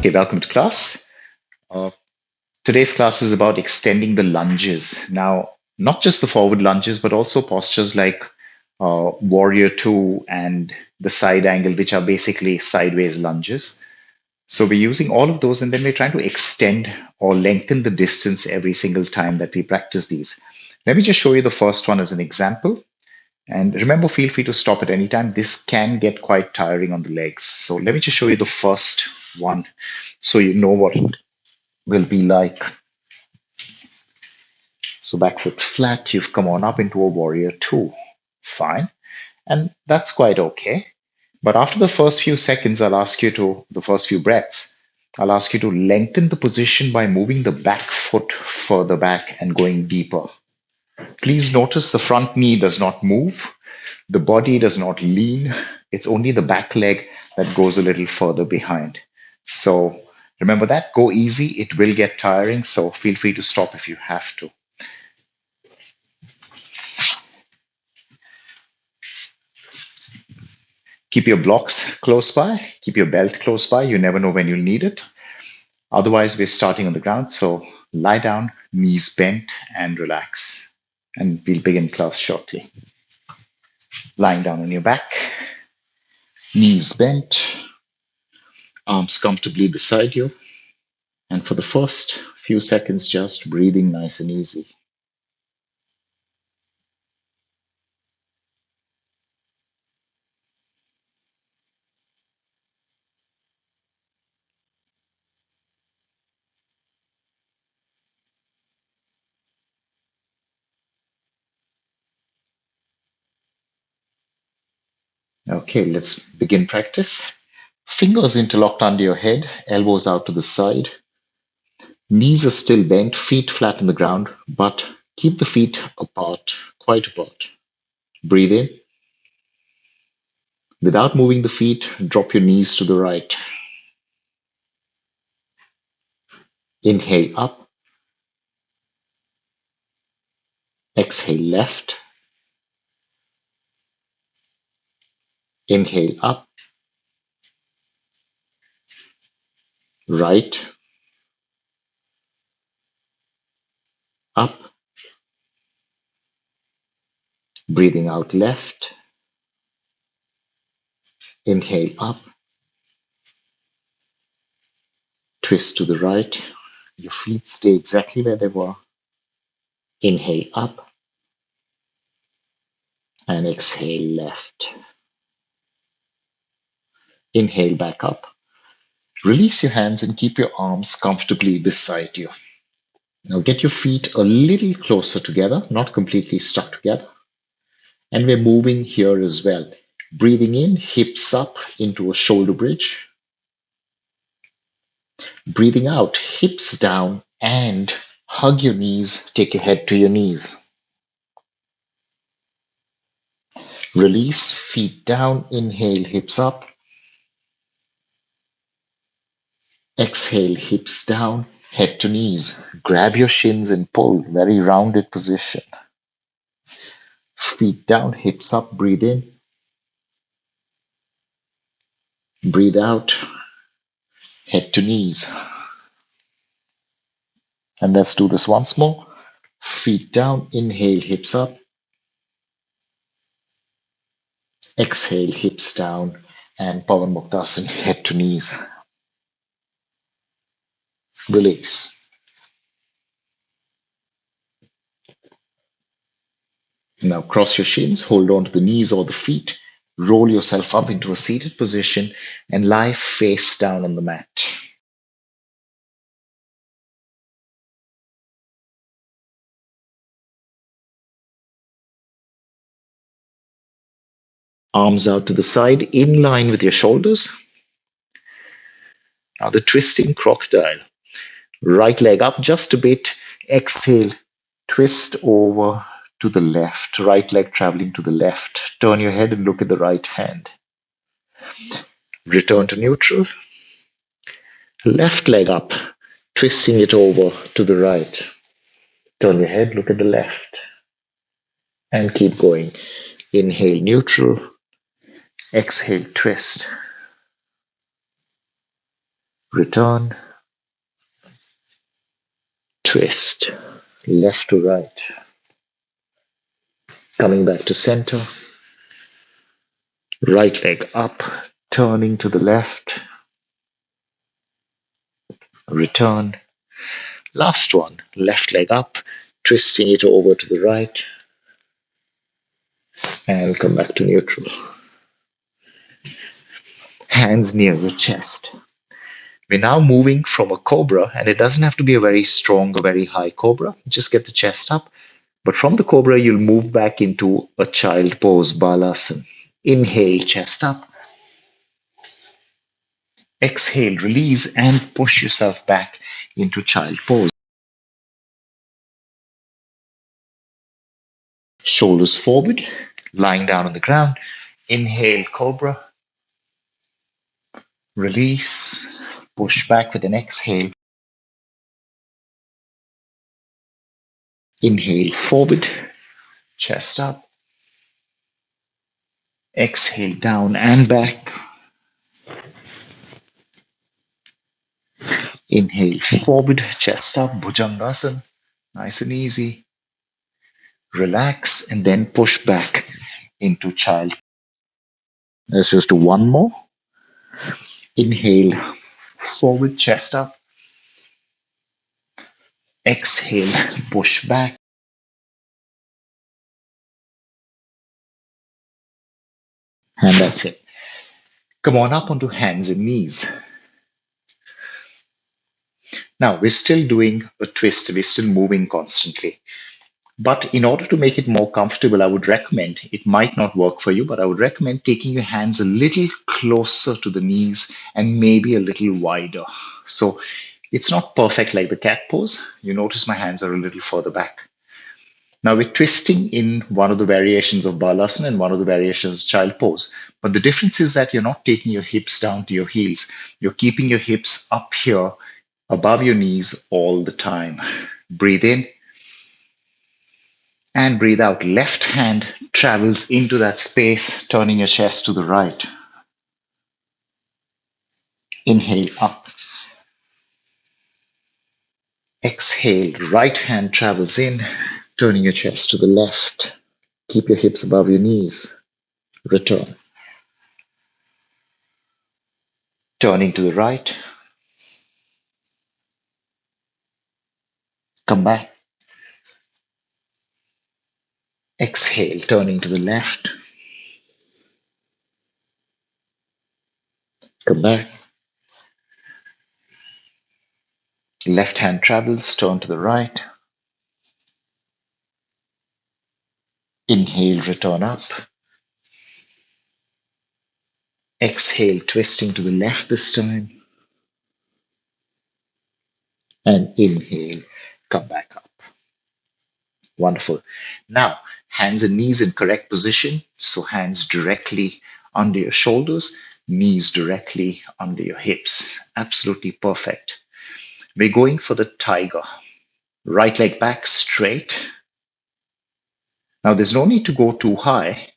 Okay, welcome to class. Uh, Today's class is about extending the lunges. Now, not just the forward lunges, but also postures like Warrior Two and the side angle, which are basically sideways lunges. So we're using all of those, and then we're trying to extend or lengthen the distance every single time that we practice these. Let me just show you the first one as an example. And remember, feel free to stop at any time. This can get quite tiring on the legs. So let me just show you the first one so you know what it will be like. So back foot flat, you've come on up into a warrior two. Fine. And that's quite okay. But after the first few seconds, the first few breaths, I'll ask you to lengthen the position by moving the back foot further back and going deeper. Please notice the front knee does not move. The body does not lean. It's only the back leg that goes a little further behind. So remember that. Go easy. It will get tiring. So feel free to stop if you have to. Keep your blocks close by. Keep your belt close by. You never know when you'll need it. Otherwise, we're starting on the ground. So lie down, knees bent, and relax. And we'll begin class shortly. Lying down on your back, knees bent, arms comfortably beside you. And for the first few seconds, just breathing nice and easy. Okay, let's begin practice. Fingers interlocked under your head, elbows out to the side. Knees are still bent, feet flat on the ground, but keep the feet apart, quite apart. Breathe in. Without moving the feet, drop your knees to the right. Inhale up. Exhale left. Inhale up. Right. Up. Breathing out left. Inhale up. Twist to the right. Your feet stay exactly where they were. Inhale up. And exhale left. Inhale back up. Release your hands and keep your arms comfortably beside you. Now get your feet a little closer together, not completely stuck together. And we're moving here as well. Breathing in, hips up into a shoulder bridge. Breathing out, hips down and hug your knees, take your head to your knees. Release, feet down, inhale, hips up. Exhale, hips down, head to knees. Grab your shins and pull, very rounded position. Feet down, hips up, breathe in. Breathe out, head to knees. And let's do this once more. Feet down, inhale, hips up. Exhale, hips down, and Pavanmuktasana, head to knees. Release. Now cross your shins, hold on to the knees or the feet, roll yourself up into a seated position, and lie face down on the mat. Arms out to the side, in line with your shoulders. Now the twisting crocodile. Right leg up just a bit. Exhale, twist over to the left. Right leg traveling to the left. Turn your head and look at the right hand. Return to neutral. Left leg up, twisting it over to the right. Turn your head, look at the left. And keep going. Inhale, neutral. Exhale, twist. Return, twist, left to right. Coming back to center, right leg up, turning to the left, return. Last one, left leg up, twisting it over to the right, and come back to neutral. Hands near your chest. We're now moving from a cobra, and it doesn't have to be a very strong or very high cobra. Just get the chest up. But from the cobra, you'll move back into a child pose, balasana. Inhale, chest up. Exhale, release, and push yourself back into child pose. Shoulders forward, lying down on the ground. Inhale, cobra. Release, push back with an exhale. Inhale, forward, chest up. Exhale, down and back. Inhale, forward, chest up, bhujangasana. Nice and easy. Relax and then push back into child. Let's just do one more. Inhale, forward, chest up. Exhale, push back. And that's it. Come on up onto hands and knees. Now, we're still doing a twist. We're still moving constantly. But in order to make it more comfortable, I would recommend, it might not work for you, but I would recommend taking your hands a little closer to the knees and maybe a little wider. So it's not perfect like the cat pose. You notice my hands are a little further back. Now we're twisting in one of the variations of balasana and one of the variations of child pose. But the difference is that you're not taking your hips down to your heels. You're keeping your hips up here above your knees all the time. Breathe in and breathe out. Left hand travels into that space, turning your chest to the right. Inhale up. Exhale, right hand travels in, turning your chest to the left. Keep your hips above your knees. Return. Turning to the right. Come back. Exhale, turning to the left. Come back. Left hand travels, turn to the right. Inhale, return up. Exhale, twisting to the left this time. And inhale, come back up. Wonderful. Now, hands and knees in correct position. So hands directly under your shoulders, knees directly under your hips. Absolutely perfect. We're going for the tiger. Right leg back straight. Now, there's no need to go too high,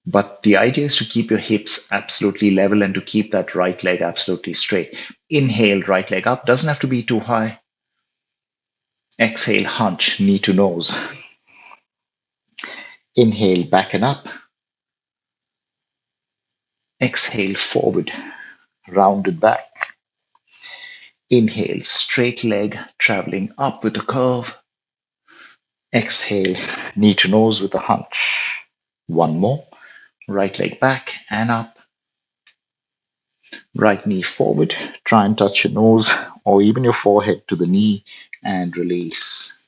but the idea is to keep your hips absolutely level and to keep that right leg absolutely straight. Inhale, right leg up. Doesn't have to be too high. Exhale, hunch, knee to nose. Inhale, back and up. Exhale, forward, rounded back. Inhale, straight leg traveling up with a curve. Exhale, knee to nose with a hunch. One more. Right leg back and up. Right knee forward. Try and touch your nose or even your forehead to the knee and release.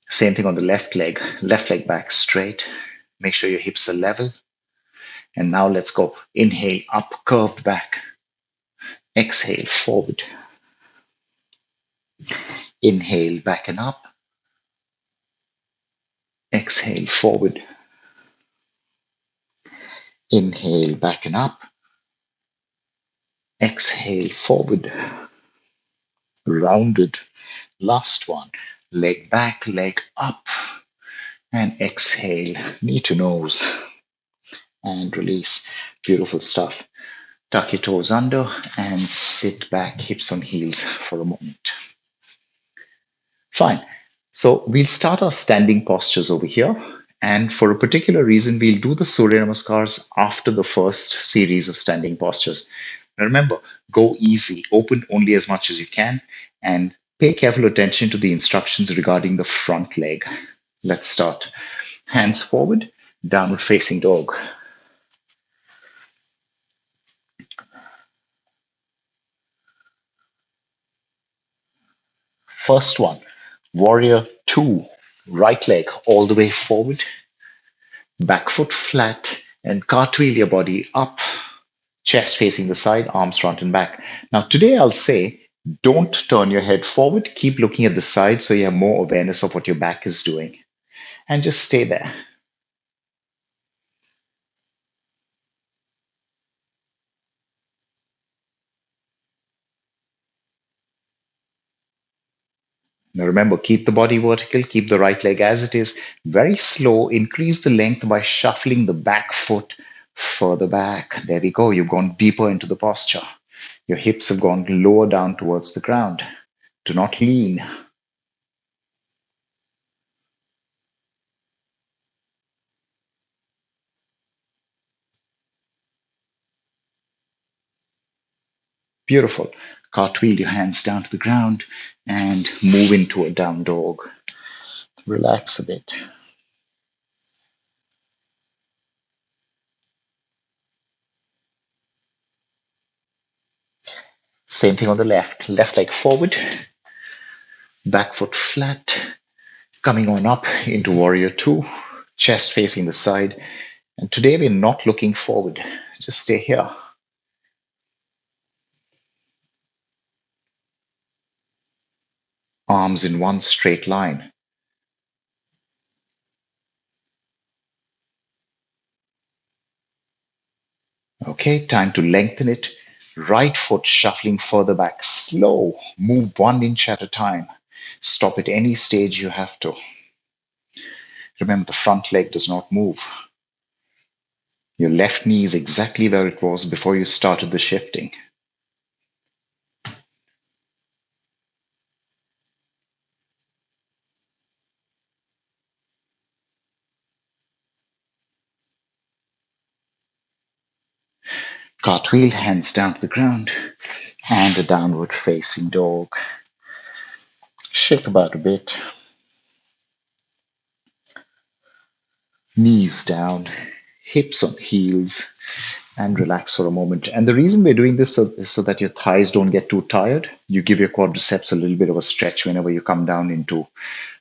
Same thing on the left leg. Left leg back straight. Make sure your hips are level. And now let's go. Inhale, up, curved back. Exhale, forward. Inhale, back and up. Exhale, forward. Inhale, back and up. Exhale, forward. Rounded. Last one. Leg back, leg up. And exhale, knee to nose. And release. Beautiful stuff. Tuck your toes under and sit back, hips on heels for a moment. Fine. So we'll start our standing postures over here. And for a particular reason, we'll do the Surya Namaskars after the first series of standing postures. Now remember, go easy, open only as much as you can, and pay careful attention to the instructions regarding the front leg. Let's start. Hands forward, downward facing dog. First one, warrior two, right leg all the way forward, back foot flat, and cartwheel your body up, chest facing the side, arms front and back. Now, today I'll say don't turn your head forward, keep looking at the side so you have more awareness of what your back is doing, and just stay there. Now, remember, keep the body vertical, keep the right leg as it is, very slow, increase the length by shuffling the back foot further back. There we go, you've gone deeper into the posture. Your hips have gone lower down towards the ground. Do not lean. Beautiful. Cartwheel your hands down to the ground and move into a down dog. Relax a bit. Same thing on the left. Left leg forward, back foot flat, coming on up into warrior two, chest facing the side. And today we're not looking forward. Just stay here. Arms in one straight line. Okay, time to lengthen it. Right foot shuffling further back. Slow. Move 1 inch at a time. Stop at any stage you have to. Remember, the front leg does not move. Your left knee is exactly where it was before you started the shifting. Cartwheel, hands down to the ground, and a downward facing dog. Shake about a bit. Knees down, hips on heels, and relax for a moment. And the reason we're doing this is so that your thighs don't get too tired. You give your quadriceps a little bit of a stretch whenever you come down into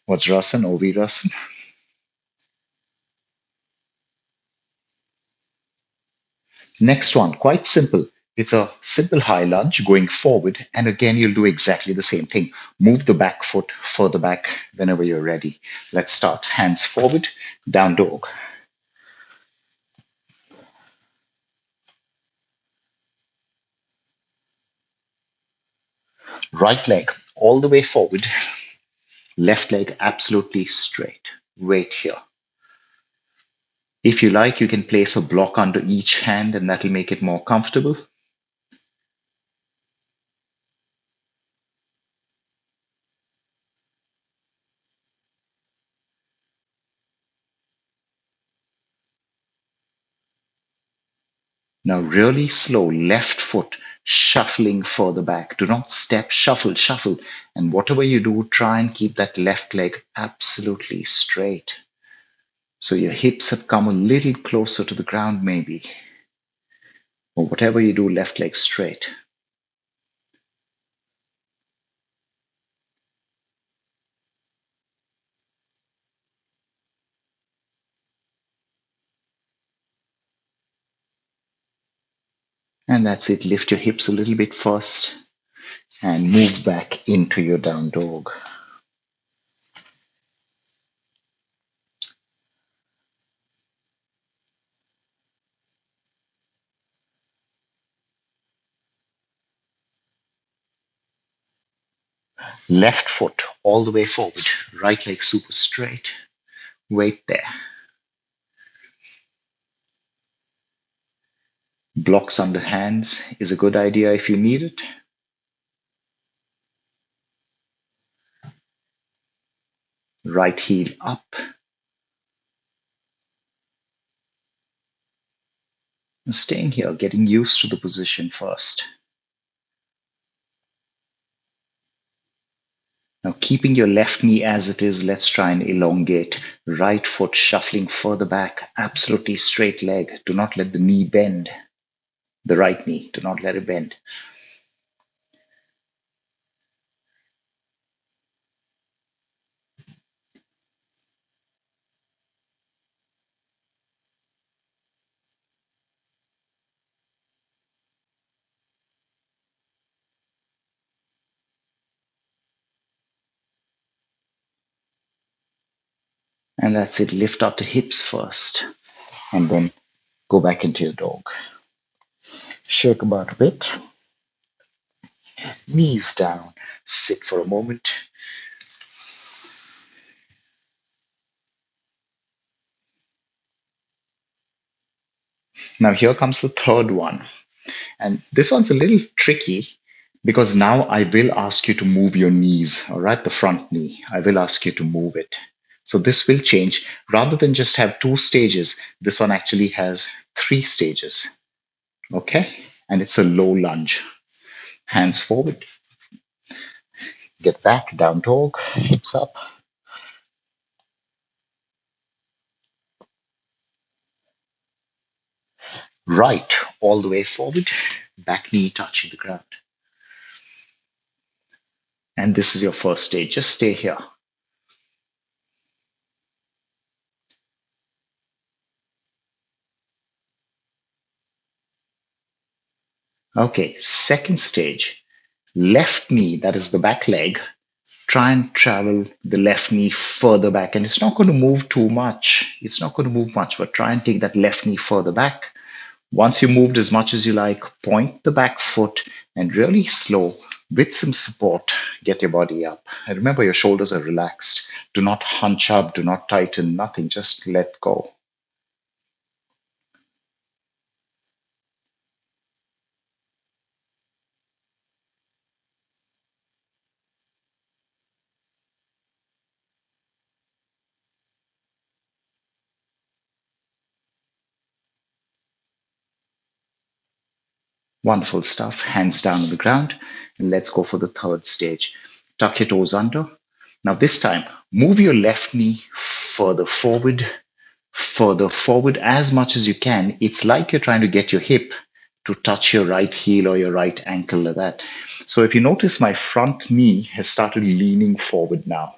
Vajrasana or Virasana. Next one, quite simple. It's a simple high lunge going forward. And again, you'll do exactly the same thing. Move the back foot further back whenever you're ready. Let's start. Hands forward, down dog. Right leg all the way forward. Left leg absolutely straight. Wait here. If you like, you can place a block under each hand and that'll make it more comfortable. Now, really slow, left foot shuffling further back. Do not step, shuffle, shuffle. And whatever you do, try and keep that left leg absolutely straight. So your hips have come a little closer to the ground, maybe. Or whatever you do, left leg straight. And that's it. Lift your hips a little bit first and move back into your down dog. Left foot all the way forward. Right leg super straight. Wait there. Blocks under hands is a good idea if you need it. Right heel up. And staying here, getting used to the position first. Now, keeping your left knee as it is, let's try and elongate. Right foot shuffling further back, absolutely straight leg. Do not let the knee bend. The right knee, do not let it bend. And that's it. Lift up the hips first and then go back into your dog. Shake about a bit. Knees down. Sit for a moment. Now, here comes the third one. And this one's a little tricky because now I will ask you to move your knees, all right? The front knee. I will ask you to move it. So this will change. Rather than just have two stages, this one actually has three stages, okay? And it's a low lunge. Hands forward. Get back, down dog, hips up. Right, all the way forward. Back knee touching the ground. And this is your first stage. Just stay here. Okay, second stage. Left knee, that is the back leg. Try and travel the left knee further back. And it's not going to move too much. It's not going to move much, but try and take that left knee further back. Once you moved as much as you like, point the back foot and really slow with some support, get your body up. And remember, your shoulders are relaxed. Do not hunch up, do not tighten, nothing. Just let go. Wonderful stuff. Hands down on the ground. And let's go for the third stage. Tuck your toes under. Now, this time, move your left knee further forward as much as you can. It's like you're trying to get your hip to touch your right heel or your right ankle like that. So if you notice, my front knee has started leaning forward now.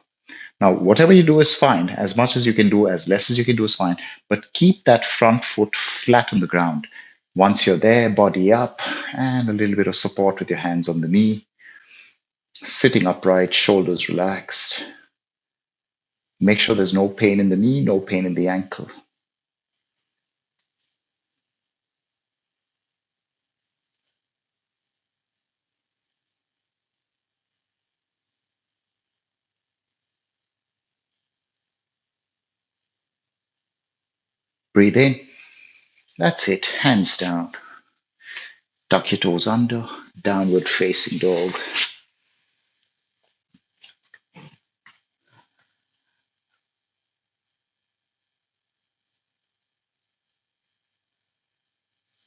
Now, whatever you do is fine. As much as you can do, as less as you can do is fine. But keep that front foot flat on the ground. Once you're there, body up and a little bit of support with your hands on the knee. Sitting upright, shoulders relaxed. Make sure there's no pain in the knee, no pain in the ankle. Breathe in. That's it. Hands down. Tuck your toes under. Downward facing dog.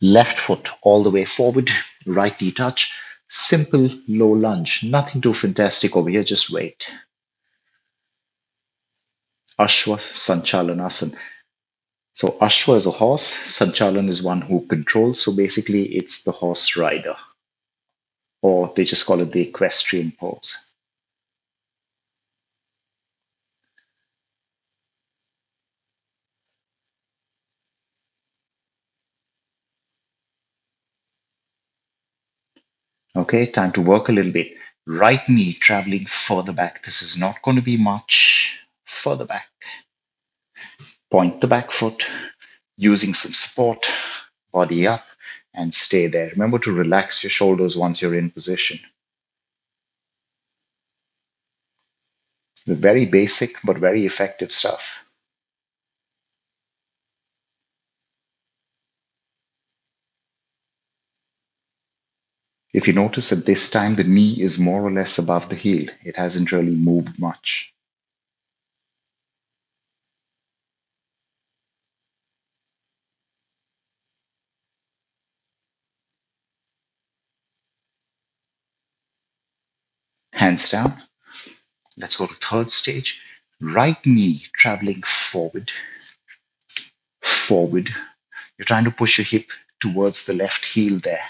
Left foot all the way forward. Right knee touch. Simple low lunge. Nothing too fantastic over here. Just wait. Ashwa Sanchalanasana. So Ashwa is a horse. Sanchalan is one who controls. So basically, it's the horse rider, or they just call it the equestrian pose. Okay, time to work a little bit. Right knee traveling further back. This is not going to be much further back. Point the back foot, using some support, body up, and stay there. Remember to relax your shoulders once you're in position. The very basic but very effective stuff. If you notice at this time, the knee is more or less above the heel. It hasn't really moved much. Hands down. Let's go to third stage. Right knee traveling forward, forward. You're trying to push your hip towards the left heel there.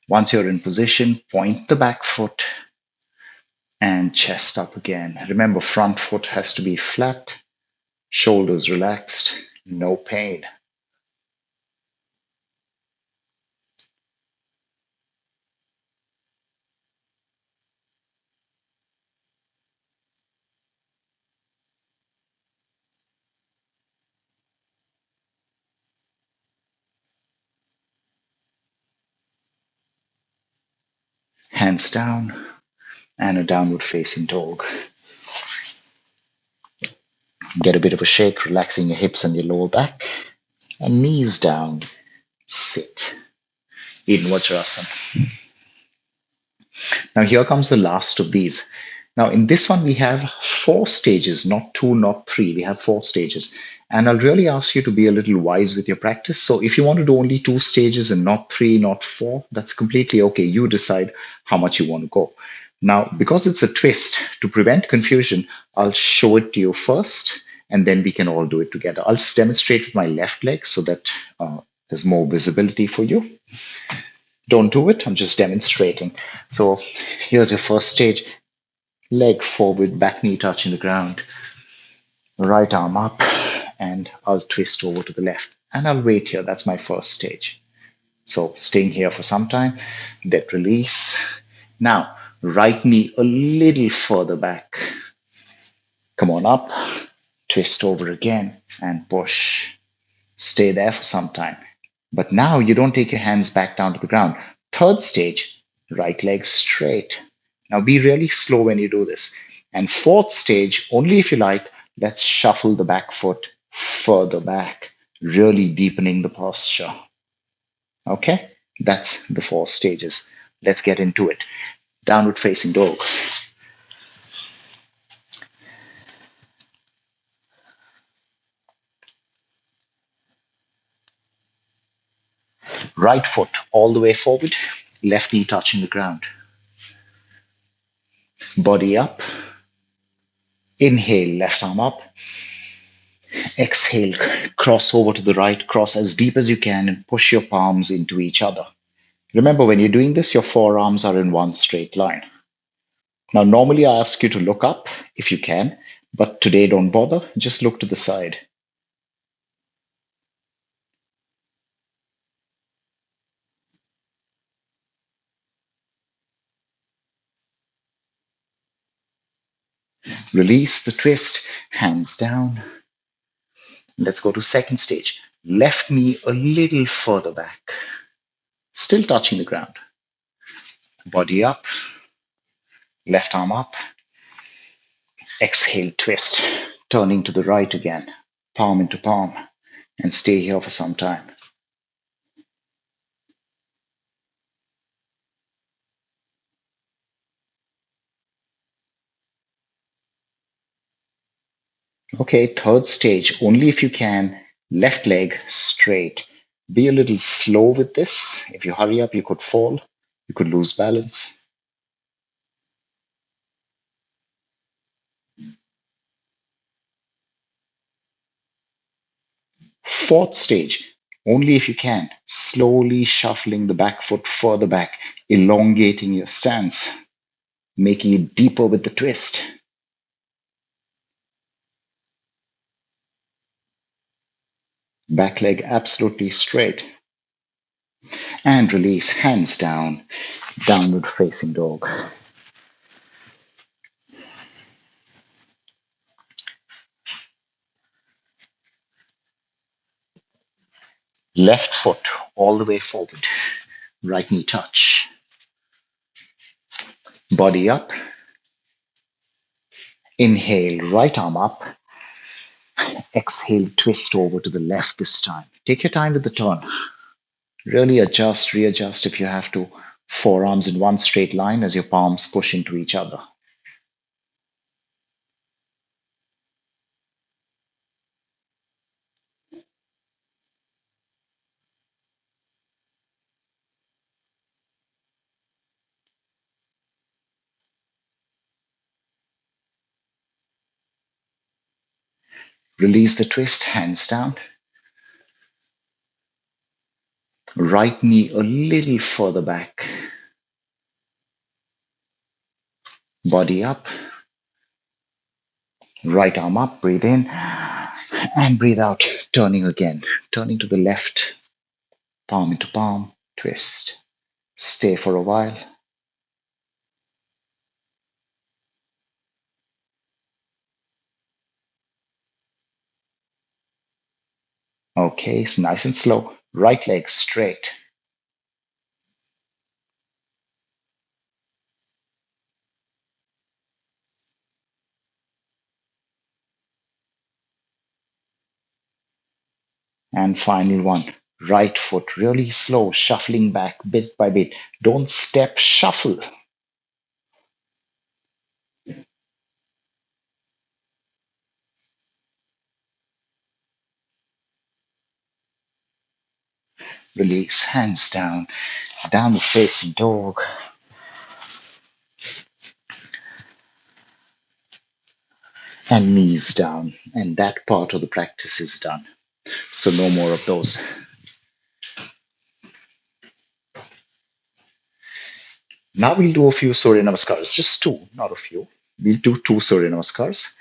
Once you're in position, point the back foot and chest up again. Remember, front foot has to be flat, shoulders relaxed, no pain. Hands down and a downward facing dog. Get a bit of a shake, relaxing your hips and your lower back. And knees down, sit in Vajrasana. Now, here comes the last of these. Now, in this one, we have four stages, not two, not three. We have four stages. And I'll really ask you to be a little wise with your practice. So, if you want to do only two stages and not three, not four, that's completely okay. You decide how much you want to go. Now, because it's a twist, to prevent confusion, I'll show it to you first, and then we can all do it together. I'll just demonstrate with my left leg so that there's more visibility for you. Don't do it, I'm just demonstrating. So here's your first stage. Leg forward, back knee touching the ground, right arm up, and I'll twist over to the left. And I'll wait here. That's my first stage. So staying here for some time, then release. Now, right knee a little further back. Come on up, twist over again, and push. Stay there for some time. But now you don't take your hands back down to the ground. Third stage, right leg straight. Now be really slow when you do this. And fourth stage, only if you like, let's shuffle the back foot further back, really deepening the posture. Okay? That's the four stages. Let's get into it. Downward facing dog. Right foot all the way forward, left knee touching the ground. Body up. Inhale, left arm up. Exhale, cross over to the right, cross as deep as you can and push your palms into each other. Remember, when you're doing this, your forearms are in one straight line. Now, normally I ask you to look up if you can, but today don't bother, just look to the side. Release the twist, hands down. Let's go to second stage. Left knee a little further back, still touching the ground. Body up, left arm up. Exhale, twist, turning to the right again, palm into palm, and stay here for some time. Okay, third stage, only if you can, left leg straight. Be a little slow with this. If you hurry up, you could fall, you could lose balance. Fourth stage, only if you can, slowly shuffling the back foot further back, elongating your stance, making it deeper with the twist. Back leg absolutely straight. And release, hands down, downward facing dog. Left foot all the way forward, right knee touch. Body up. Inhale, right arm up. Exhale, twist over to the left this time. Take your time with the turn. Really adjust, readjust if you have to. Forearms in one straight line as your palms push into each other. Release the twist, hands down. Right knee a little further back. Body up. Right arm up, breathe in and breathe out, turning again. Turning to the left, palm into palm, twist. Stay for a while. Okay, so nice and slow. Right leg straight. And final one. Right foot really slow, shuffling back bit by bit. Don't step, shuffle. Release, hands down, downward facing dog. And knees down. And that part of the practice is done. So no more of those. Now we'll do a few Surya Namaskars, just two, not a few. We'll do two Surya Namaskars.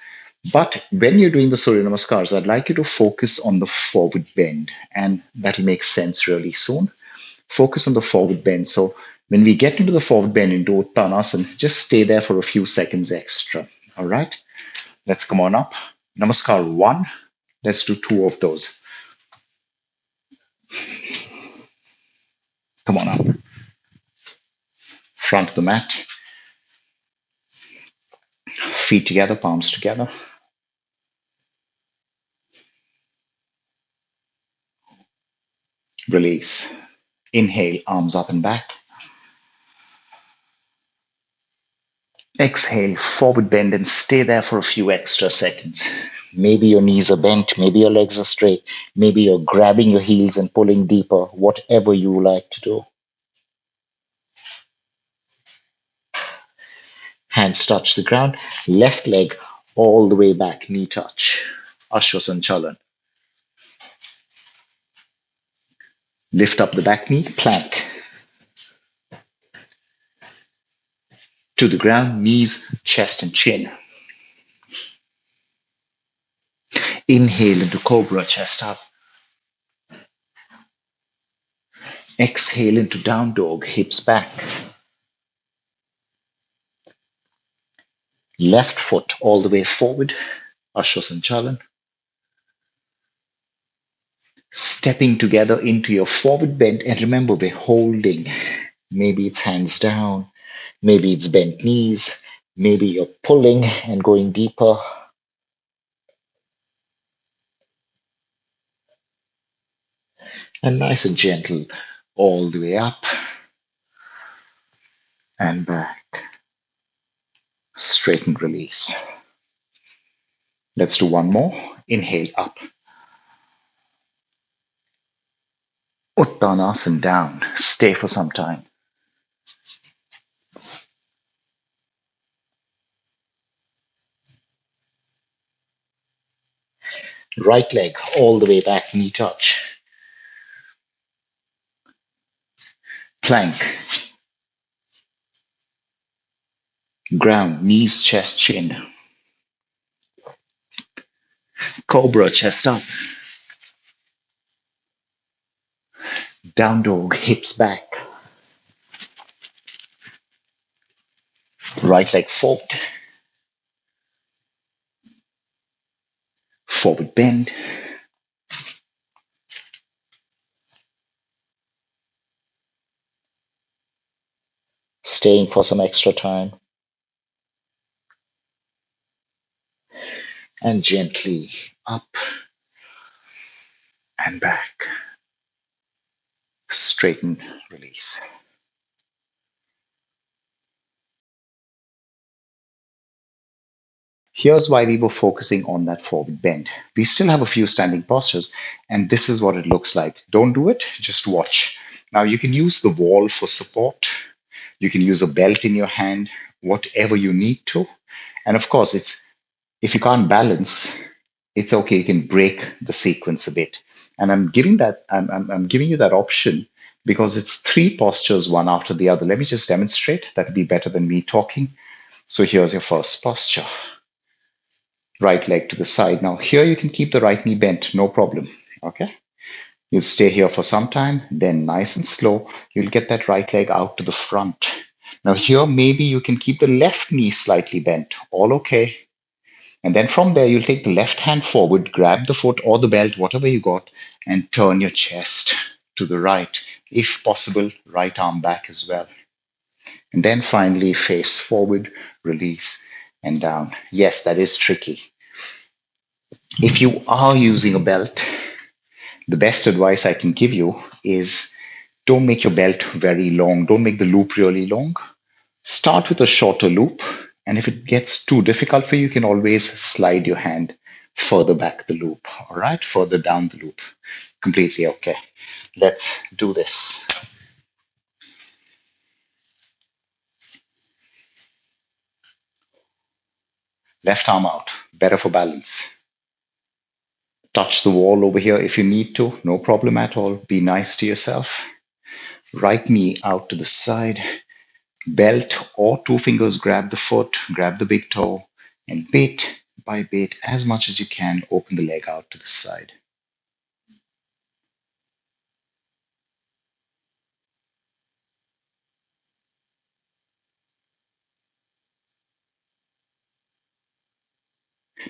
But when you're doing the Surya Namaskars, I'd like you to focus on the forward bend, and that'll make sense really soon. Focus on the forward bend. So when we get into the forward bend into Uttanasana, just stay there for a few seconds extra. All right, let's come on up. Namaskar one. Let's do two of those. Come on up. Front of the mat. Feet together, palms together. Release. Inhale, arms up and back. Exhale, forward bend and stay there for a few extra seconds. Maybe your knees are bent, maybe your legs are straight, maybe you're grabbing your heels and pulling deeper, whatever you like to do. Hands touch the ground, left leg all the way back, knee touch. Ashwasanchalan. Lift up the back knee, plank. To the ground, knees, chest and chin. Inhale into cobra, chest up. Exhale into down dog, hips back. Left foot all the way forward, Ashwasanchalan. Stepping together into your forward bend, and remember we're holding. Maybe it's hands down, maybe it's bent knees, maybe you're pulling and going deeper. And nice and gentle all the way up and back. Straighten, release. Let's do one more. Inhale up. Uttanasana down. Stay for some time. Right leg all the way back, knee touch. Plank. Ground, knees, chest, chin. Cobra, chest up. Down dog, hips back. Right leg forward. Forward bend. Staying for some extra time. And gently up and back. Straighten, release. Here's why we were focusing on that forward bend. We still have a few standing postures, and this is what it looks like. Don't do it, just watch. Now, you can use the wall for support. You can use a belt in your hand, whatever you need to. And of course, it's if you can't balance, it's okay. You can break the sequence a bit. And I'm giving you that option because it's three postures, one after the other. Let me just demonstrate. That'd be better than me talking. So here's your first posture. Right leg to the side. Now here you can keep the right knee bent, no problem. Okay. You'll stay here for some time, then nice and slow, you'll get that right leg out to the front. Now here maybe you can keep the left knee slightly bent, all okay. And then from there you'll take the left hand forward, grab the foot or the belt, whatever you got, and turn your chest to the right. If possible, right arm back as well. And then finally face forward, release, and down. Yes, that is tricky. If you are using a belt, the best advice I can give you is don't make your belt very long. Don't make the loop really long. Start with a shorter loop. And if it gets too difficult for you, you can always slide your hand further back the loop. All right, further down the loop. Completely okay. Let's do this. Left arm out, better for balance. Touch the wall over here if you need to, no problem at all. Be nice to yourself. Right knee out to the side. Belt or two fingers grab the foot, grab the big toe, and bit by bit, as much as you can, open the leg out to the side.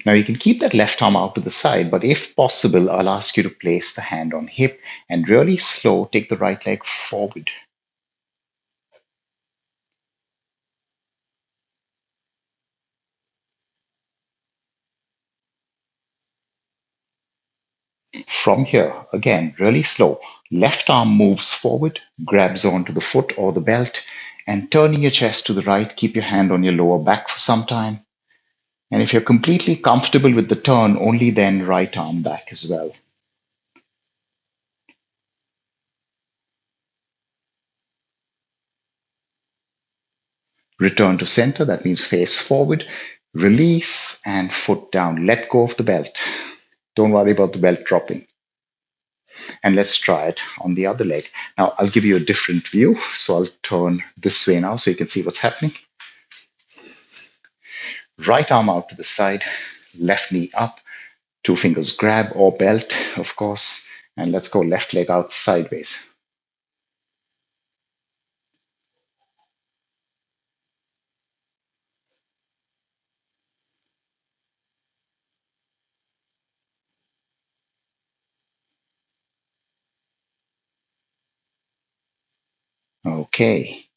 Now you can keep that left arm out to the side, but if possible, I'll ask you to place the hand on hip and really slow, take the right leg forward. From here, again, really slow. Left arm moves forward, grabs onto the foot or the belt, and turning your chest to the right, keep your hand on your lower back for some time. And if you're completely comfortable with the turn, only then right arm back as well. Return to center, that means face forward, release and foot down. Let go of the belt. Don't worry about the belt dropping. And let's try it on the other leg. Now, I'll give you a different view. So I'll turn this way now so you can see what's happening. Right arm out to the side, left knee up, two fingers grab or belt, of course. And let's go left leg out sideways. Okay.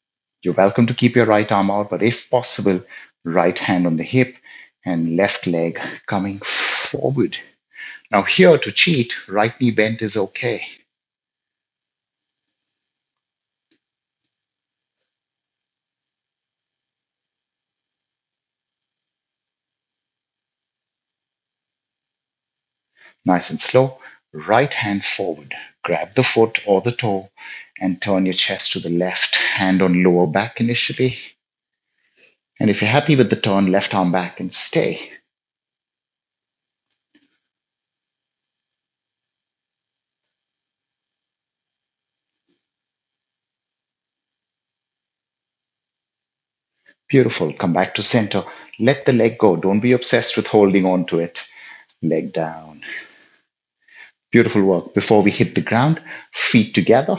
You're welcome to keep your right arm out, but if possible, right hand on the hip and left leg coming forward. Now, here to cheat, right knee bent is okay. Nice and slow. Right hand forward. Grab the foot or the toe and turn your chest to the left. Hand on lower back initially. And if you're happy with the turn, left arm back and stay. Beautiful. Come back to center. Let the leg go. Don't be obsessed with holding on to it. Leg down. Beautiful work. Before we hit the ground, feet together.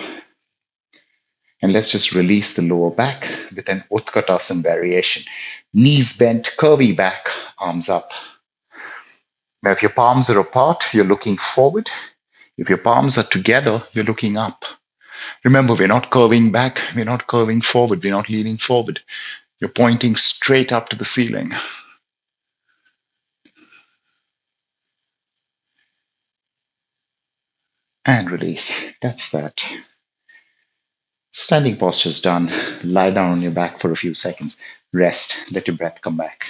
And let's just release the lower back with an Utkatasana variation. Knees bent, curvy back, arms up. Now, if your palms are apart, you're looking forward. If your palms are together, you're looking up. Remember, we're not curving back, we're not curving forward, we're not leaning forward. You're pointing straight up to the ceiling. And release. That's that. Standing posture's done. Lie down on your back for a few seconds. Rest. Let your breath come back.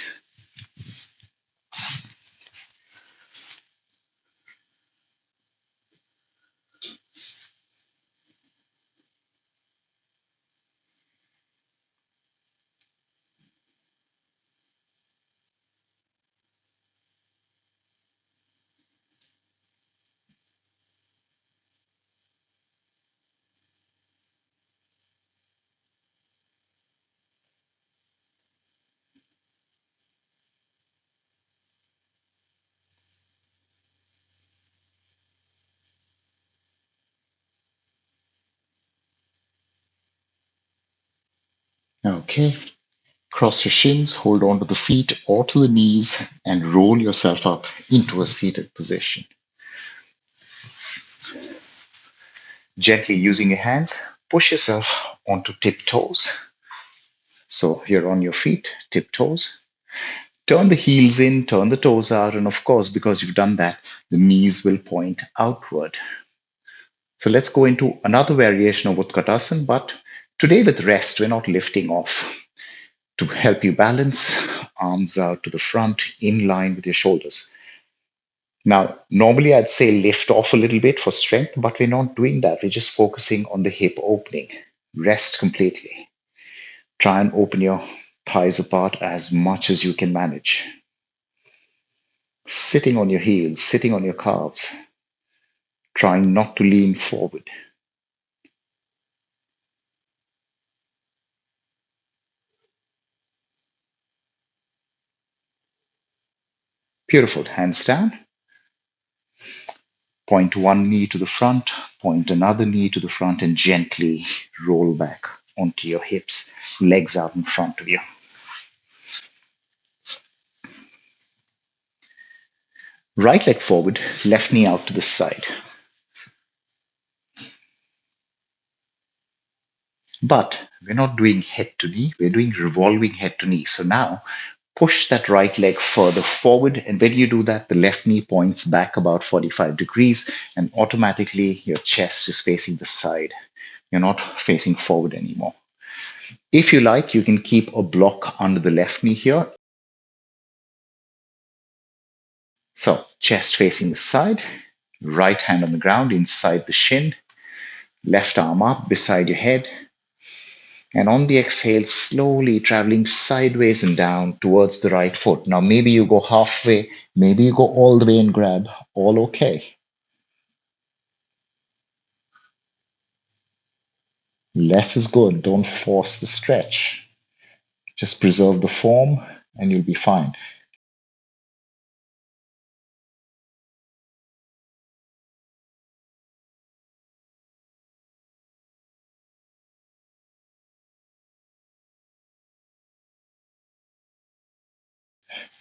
Okay. Cross your shins, hold on to the feet or to the knees, and roll yourself up into a seated position. Gently using your hands, push yourself onto tiptoes. So you're on your feet, tiptoes. Turn the heels in, turn the toes out, and of course, because you've done that, the knees will point outward. So let's go into another variation of Utkatasana, but today with rest, we're not lifting off. To help you balance, arms out to the front, in line with your shoulders. Now, normally I'd say lift off a little bit for strength, but we're not doing that. We're just focusing on the hip opening. Rest completely. Try and open your thighs apart as much as you can manage. Sitting on your heels, sitting on your calves, trying not to lean forward. Beautiful. Hands down. Point one knee to the front, point another knee to the front, and gently roll back onto your hips, legs out in front of you. Right leg forward, left knee out to the side. But we're not doing head to knee, we're doing revolving head to knee. So now push that right leg further forward. And when you do that, the left knee points back about 45 degrees, and automatically your chest is facing the side. You're not facing forward anymore. If you like, you can keep a block under the left knee here. So chest facing the side, right hand on the ground inside the shin, left arm up beside your head. And on the exhale, slowly traveling sideways and down towards the right foot. Now, maybe you go halfway, maybe you go all the way and grab, all okay. Less is good. Don't force the stretch. Just preserve the form and you'll be fine.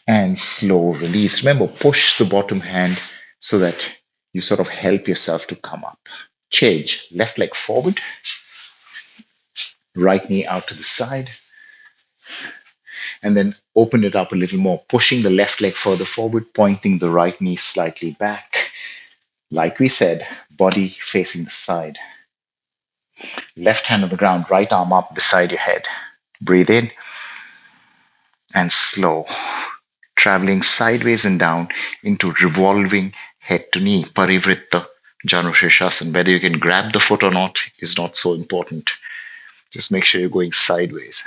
And slow release. Remember, push the bottom hand so that you sort of help yourself to come up. Change. Left leg forward, right knee out to the side, and then open it up a little more, pushing the left leg further forward, pointing the right knee slightly back. Like we said, body facing the side. Left hand on the ground, right arm up beside your head. Breathe in and slow, traveling sideways and down into revolving head to knee, parivritta Janushirshasana. Whether you can grab the foot or not is not so important. Just make sure you're going sideways.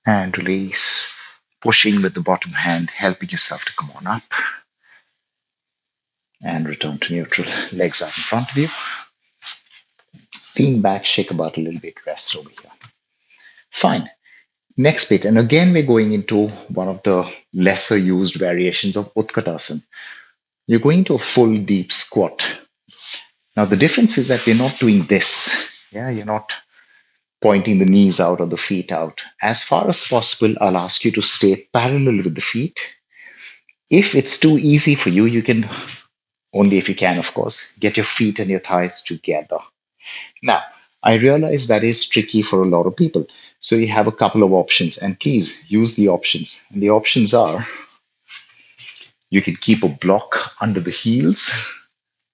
And release, pushing with the bottom hand, helping yourself to come on up. And return to neutral. Legs out in front of you. Lean back, shake about a little bit, rest over here. Fine. Next bit, and again, we're going into one of the lesser used variations of Utkatasana. You're going to a full deep squat. Now, the difference is that we're not doing this. Yeah, you're not pointing the knees out or the feet out. As far as possible, I'll ask you to stay parallel with the feet. If it's too easy for you, you can, only if you can, of course, get your feet and your thighs together. Now, I realize that is tricky for a lot of people. So you have a couple of options, and please use the options. And the options are you can keep a block under the heels.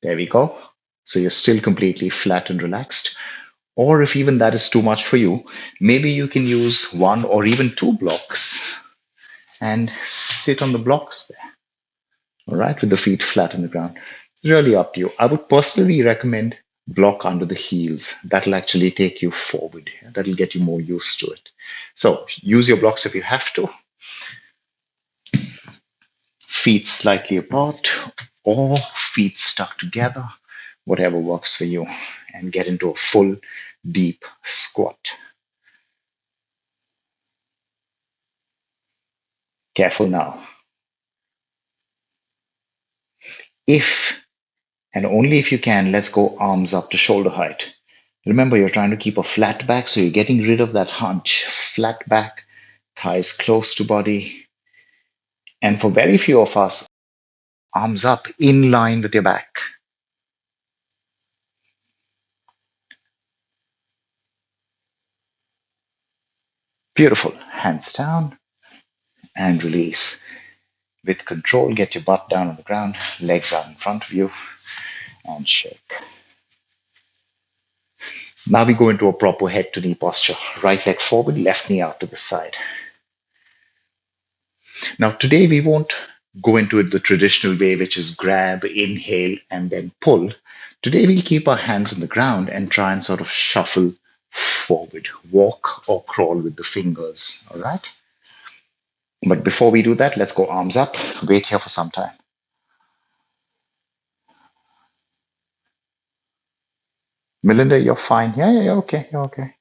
There we go. So you're still completely flat and relaxed. Or if even that is too much for you, maybe you can use one or even two blocks and sit on the blocks there. All right, with the feet flat on the ground. Really up to you. I would personally recommend block under the heels. That'll actually take you forward. That'll get you more used to it. So use your blocks if you have to. Feet slightly apart or feet stuck together, whatever works for you. And get into a full deep squat. Careful now. If and only if you can, let's go arms up to shoulder height. Remember, you're trying to keep a flat back, so you're getting rid of that hunch. Flat back, thighs close to body. And for very few of us, arms up in line with your back. Beautiful. Hands down and release. With control, get your butt down on the ground, legs out in front of you, and shake. Now we go into a proper head to knee posture. Right leg forward, left knee out to the side. Now, today we won't go into it the traditional way, which is grab, inhale, and then pull. Today we'll keep our hands on the ground and try and sort of shuffle forward, walk or crawl with the fingers. All right. But before we do that, let's go arms up. Wait here for some time. Melinda, you're fine. Yeah, you're okay. You're okay.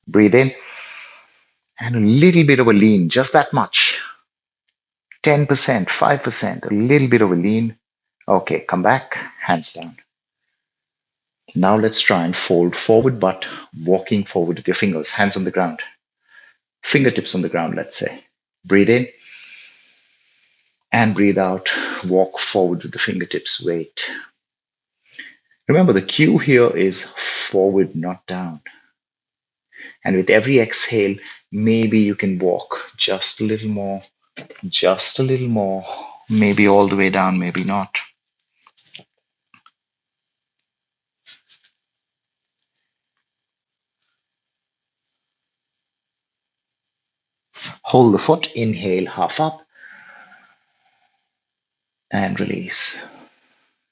Breathe in and a little bit of a lean, just that much. 10%, 5%, a little bit of a lean. Okay, come back, hands down. Now let's try and fold forward, but walking forward with your fingers, hands on the ground, fingertips on the ground, let's say. Breathe in and breathe out. Walk forward with the fingertips. Wait. Remember, the cue here is forward, not down. And with every exhale, maybe you can walk just a little more, just a little more, maybe all the way down, maybe not. Hold the foot, inhale, half up, and release.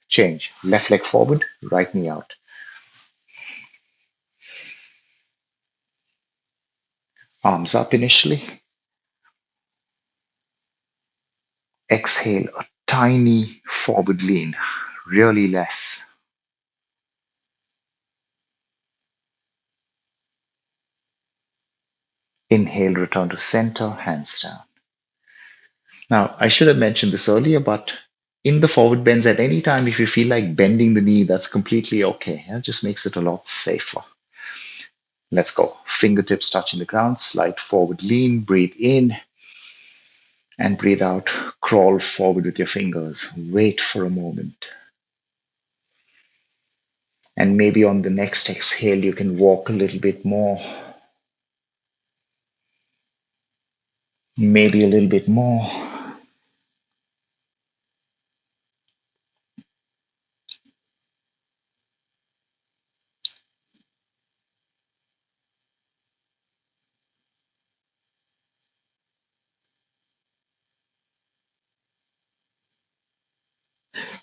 Change. Left leg forward, right knee out. Arms up initially. Exhale, a tiny forward lean, really less. Inhale, return to center, hands down. Now, I should have mentioned this earlier, but in the forward bends at any time, if you feel like bending the knee, that's completely okay. It just makes it a lot safer. Let's go. Fingertips touching the ground, slight forward lean, breathe in and breathe out. Crawl forward with your fingers. Wait for a moment. And maybe on the next exhale, you can walk a little bit more. Maybe a little bit more.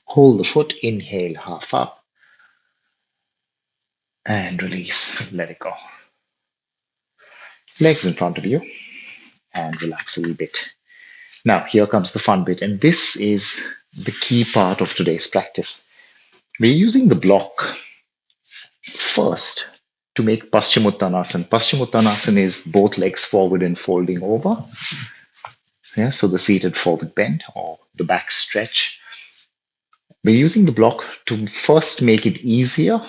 Hold the foot, inhale, half up, and release. Let it go. Legs in front of you, and relax a little bit. Now, here comes the fun bit, and this is the key part of today's practice. We're using the block first to make paschimottanasana. Paschimottanasana is both legs forward and folding over. Yeah, so the seated forward bend or the back stretch. We're using the block to first make it easier.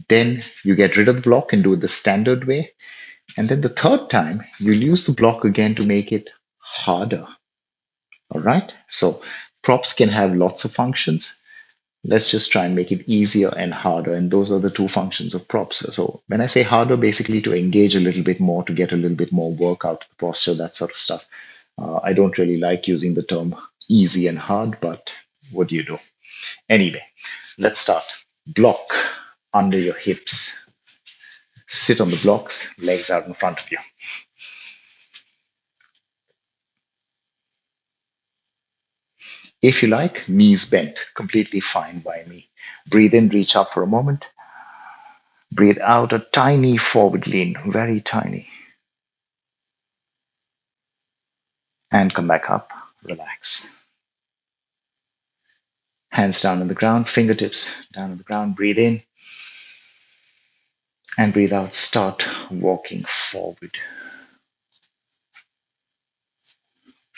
Then you get rid of the block and do it the standard way. And then the third time, you'll use the block again to make it harder. All right. So props can have lots of functions. Let's just try and make it easier and harder. And those are the two functions of props. So when I say harder, basically to engage a little bit more, to get a little bit more work out of the posture, that sort of stuff. I don't really like using the term easy and hard, but what do you do? Anyway, let's start. Block under your hips. Sit on the blocks, legs out in front of you. If you like, knees bent, completely fine by me. Breathe in, reach up for a moment. Breathe out, a tiny forward lean, very tiny. And come back up, relax. Hands down on the ground, fingertips down on the ground. Breathe in and breathe out. Start walking forward.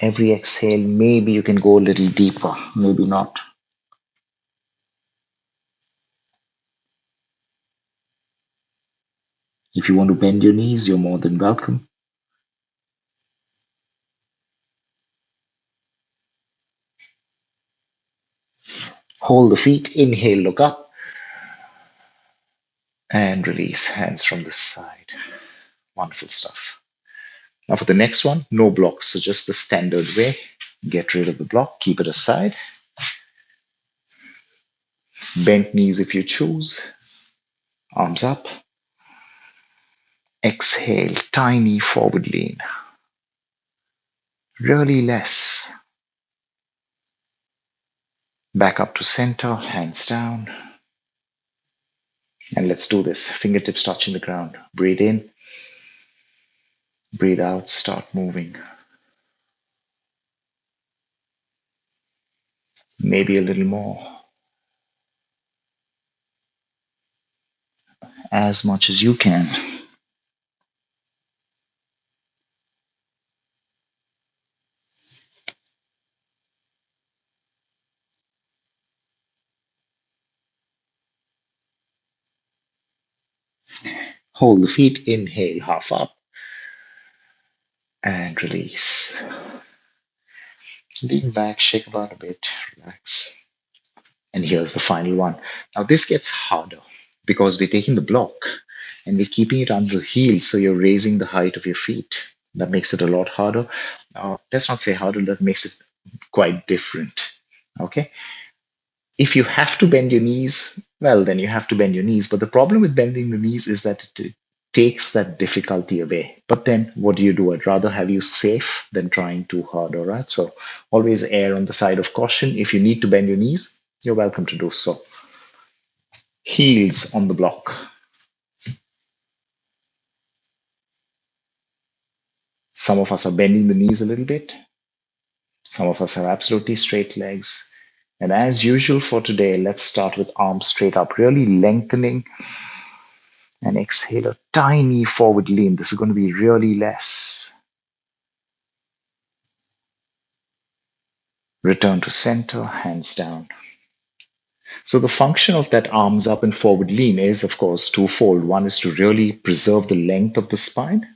Every exhale, maybe you can go a little deeper, maybe not. If you want to bend your knees, you're more than welcome. Hold the feet, inhale, look up, and release hands from the side. Wonderful stuff. Now for the next one, no blocks, so just the standard way. Get rid of the block, keep it aside. Bent knees if you choose. Arms up. Exhale, tiny forward lean. Really less. Back up to center, hands down. And let's do this. Fingertips touching the ground. Breathe in. Breathe out. Start moving. Maybe a little more. As much as you can. Hold the feet. Inhale, half up. And release. Lean back, shake about a bit, relax. And here's the final one. Now, this gets harder because we're taking the block and we're keeping it under the heels, so you're raising the height of your feet. That makes it a lot harder. Let's not say harder, that makes it quite different. Okay? If you have to bend your knees, well, then you have to bend your knees. But the problem with bending the knees is that it takes that difficulty away. But then what do? I'd rather have you safe than trying too hard, all right? So always err on the side of caution. If you need to bend your knees, you're welcome to do so. Heels on the block. Some of us are bending the knees a little bit. Some of us have absolutely straight legs. And as usual for today, let's start with arms straight up, really lengthening. And exhale a tiny forward lean. This is going to be really less. Return to center, hands down. So the function of that arms up and forward lean is, of course, twofold. One is to really preserve the length of the spine.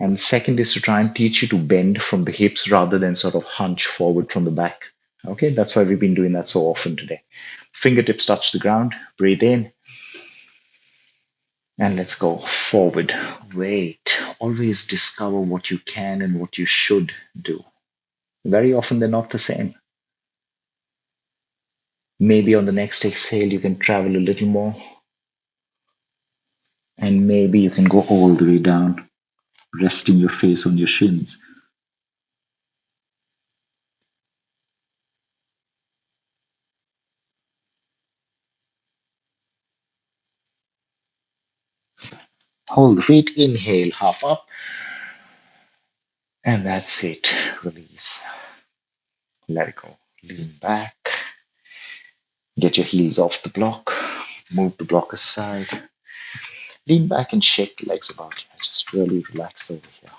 And the second is to try and teach you to bend from the hips rather than sort of hunch forward from the back. Okay, that's why we've been doing that so often today. Fingertips touch the ground, breathe in. And let's go forward. Wait. Always discover what you can and what you should do. Very often they're not the same. Maybe on the next exhale, you can travel a little more. And maybe you can go all the way down, resting your face on your shins. Hold the feet, inhale, half up. And that's it. Release. Let it go. Lean back. Get your heels off the block. Move the block aside. Lean back and shake the legs about you. Just really relax over here.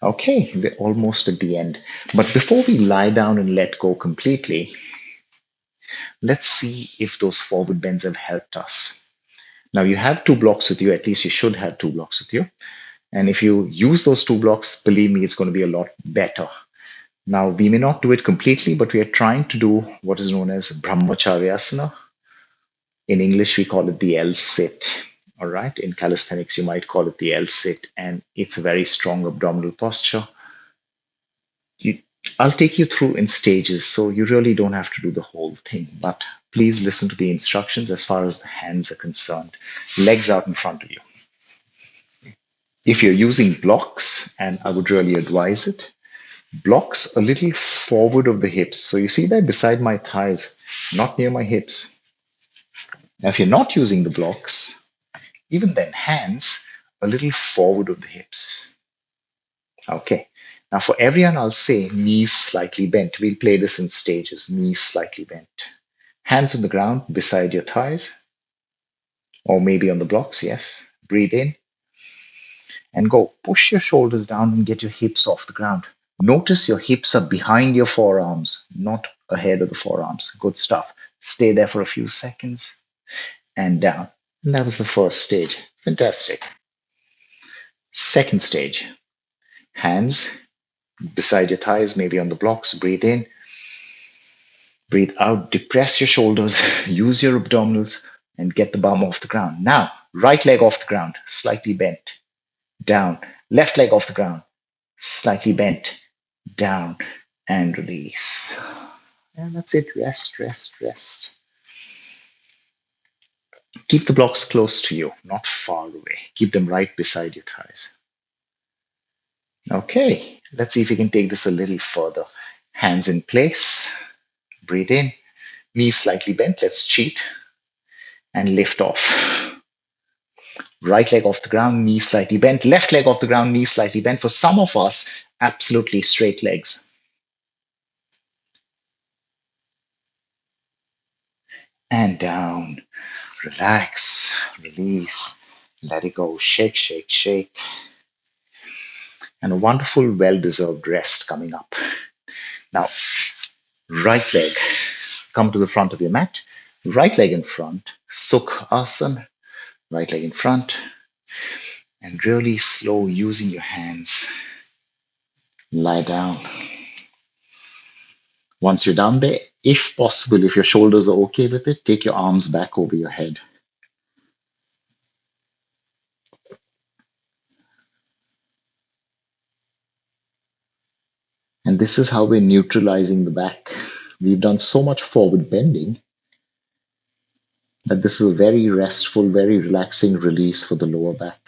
Okay, we're almost at the end. But before we lie down and let go completely, let's see if those forward bends have helped us. Now, you have two blocks with you, at least you should have two blocks with you. And if you use those two blocks, believe me, it's going to be a lot better. Now, we may not do it completely, but we are trying to do what is known as Brahmacharyasana. In English, we call it the L sit. All right. In calisthenics, you might call it the L sit. And it's a very strong abdominal posture. You, I'll take you through in stages, so you really don't have to do the whole thing. But please listen to the instructions as far as the hands are concerned. Legs out in front of you. If you're using blocks, and I would really advise it, Blocks a little forward of the hips. So you see that beside my thighs, not near my hips. Now, if you're not using the blocks, even then, hands a little forward of the hips. Okay. Now, for everyone, I'll say knees slightly bent. We'll play this in stages. Knees slightly bent. Hands on the ground beside your thighs, or maybe on the blocks. Yes. Breathe in and go. Push your shoulders down and get your hips off the ground. Notice your hips are behind your forearms, not ahead of the forearms. Good stuff. Stay there for a few seconds and down. And that was the first stage. Fantastic. Second stage. Hands beside your thighs, maybe on the blocks. Breathe in, breathe out, depress your shoulders, use your abdominals, and get the bum off the ground. Now, right leg off the ground, slightly bent, down. Left leg off the ground, slightly bent, down, and release. And that's it. Rest, rest, rest. Keep the blocks close to you, not far away. Keep them right beside your thighs. Okay, let's see if we can take this a little further. Hands in place. Breathe in. Knees slightly bent. Let's cheat and lift off. Right leg off the ground, knee slightly bent. Left leg off the ground, knee slightly bent. For some of us, absolutely straight legs. And down. Relax. Release. Let it go. Shake, shake, shake. And a wonderful, well deserved rest coming up. Now, right leg. Come to the front of your mat. Right leg in front. Sukhasana. Right leg in front. And really slow using your hands. Lie down. Once you're down there, if possible, if your shoulders are okay with it, take your arms back over your head. And this is how we're neutralizing the back. We've done so much forward bending that this is a very restful, very relaxing release for the lower back.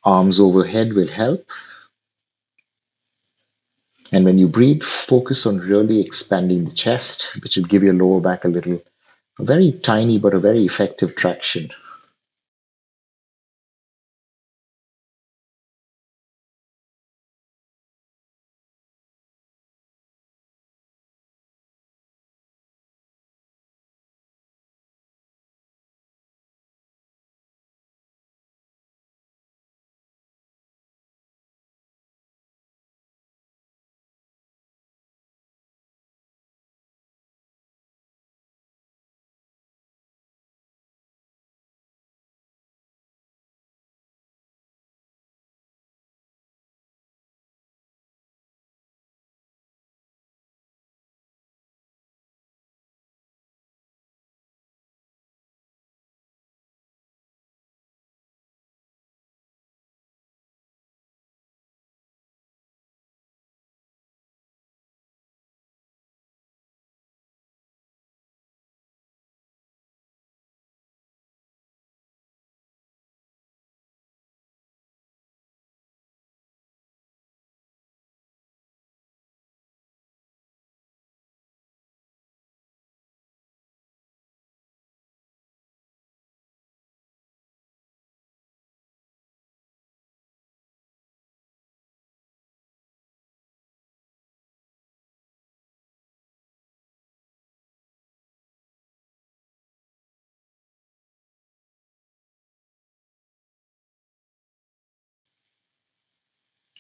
Arms overhead will help. And when you breathe, focus on really expanding the chest, which will give your lower back a very tiny but a very effective traction.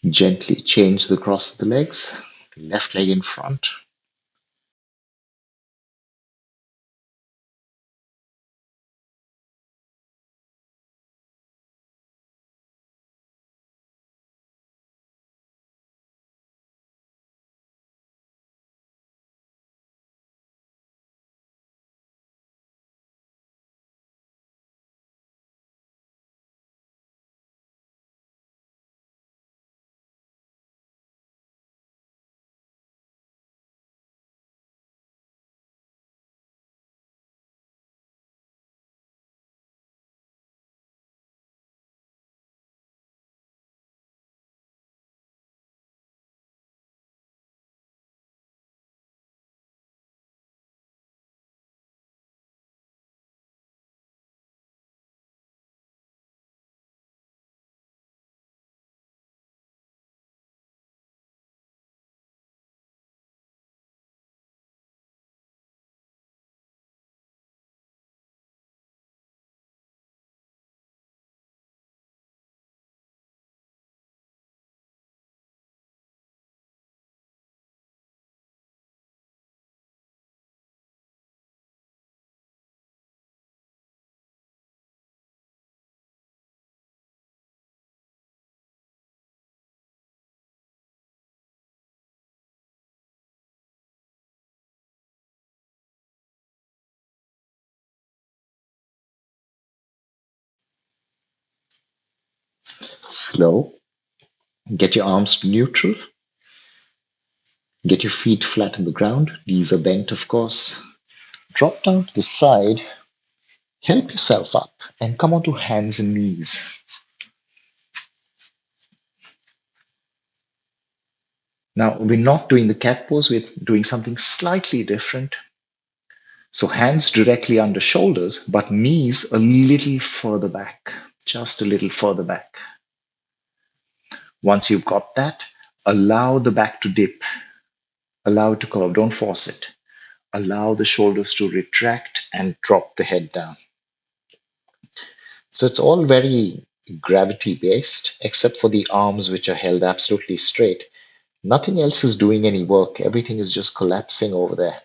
Gently change the cross of the legs. Left leg in front. Slow. Get your arms to neutral. Get your feet flat on the ground. Knees are bent, of course. Drop down to the side. Help yourself up and come onto hands and knees. Now, we're not doing the cat pose, we're doing something slightly different. So, hands directly under shoulders, but knees a little further back, just a little further back. Once you've got that, allow the back to dip, allow it to curve, don't force it. Allow the shoulders to retract and drop the head down. So, it's all very gravity based, except for the arms, which are held absolutely straight. Nothing else is doing any work, everything is just collapsing over there.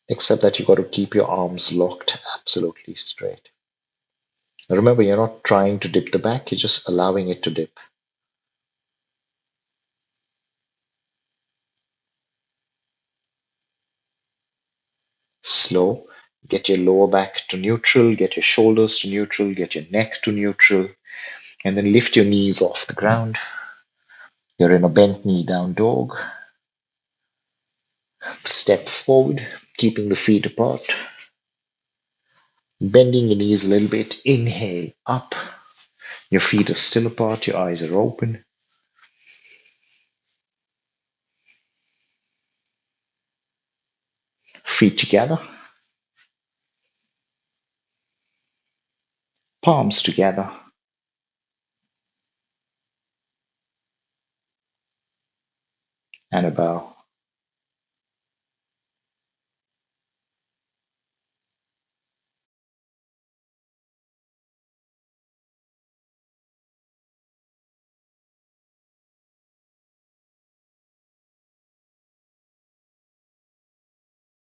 Except that you got to keep your arms locked absolutely straight. Remember, you're not trying to dip the back, you're just allowing it to dip. Slow. Get your lower back to neutral, get your shoulders to neutral, get your neck to neutral, and then lift your knees off the ground. You're in a bent knee down dog. Step forward, keeping the feet apart. Bending your knees a little bit. Inhale up. Your feet are still apart, your eyes are open. Feet together, palms together, and a bow.